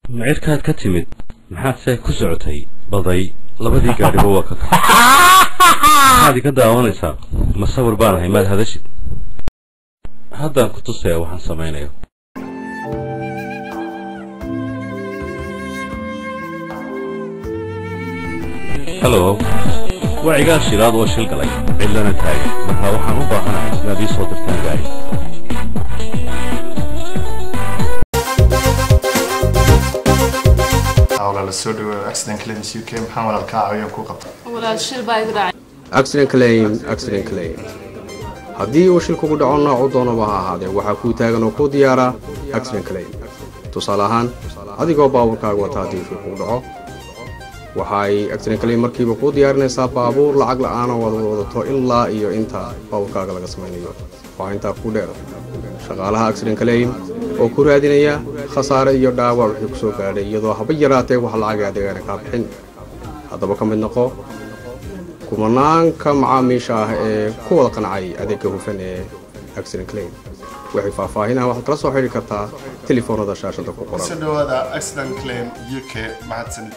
معيركاد كتمد محاسة كسعتي بضي لبدي قاعد هو كك هذه كده أونسا مصور بانها ما هذا شيء هذا كنت صيا وحن سمعينه هلو وعيقال شيراد وشيل قلي إلا نتاي مرها وحن وباقنا نبي صوت التنقاي ولا السودو accident claims UK محمد الكاعي يوم كوكب ولا الشيل بايقرا accident claim haddii uu shilku ku dhaco nooc doonaba ha ahaadee waxa ku taagan oo ku diyaara accident claim tusaale ahaan adigoo baabuurkaaga wata haddii shilku ku dhaco waxay accident claim markiiba ku diyaarinaysaa baabuur lacag la'aan oo wadato ilaa iyo inta baabuurkaaga laga samaynayo waa inta ku dheer shaqaalaha accident claim oo ku raadinaya khasaare iyo dhaawac wixii ku soo gaadhay iyadoo haba yaraatee wax lacag adeegana ka bixin haddaba ka mid noqo kumanaanka macaamiisha ah ee ku wada qancay adeegga hufan ee accident claim waxay faahfaahinaa waxaad kala soo xiriiri kartaa telefoonada shaashada ku qoran accident claim UK mahadsanid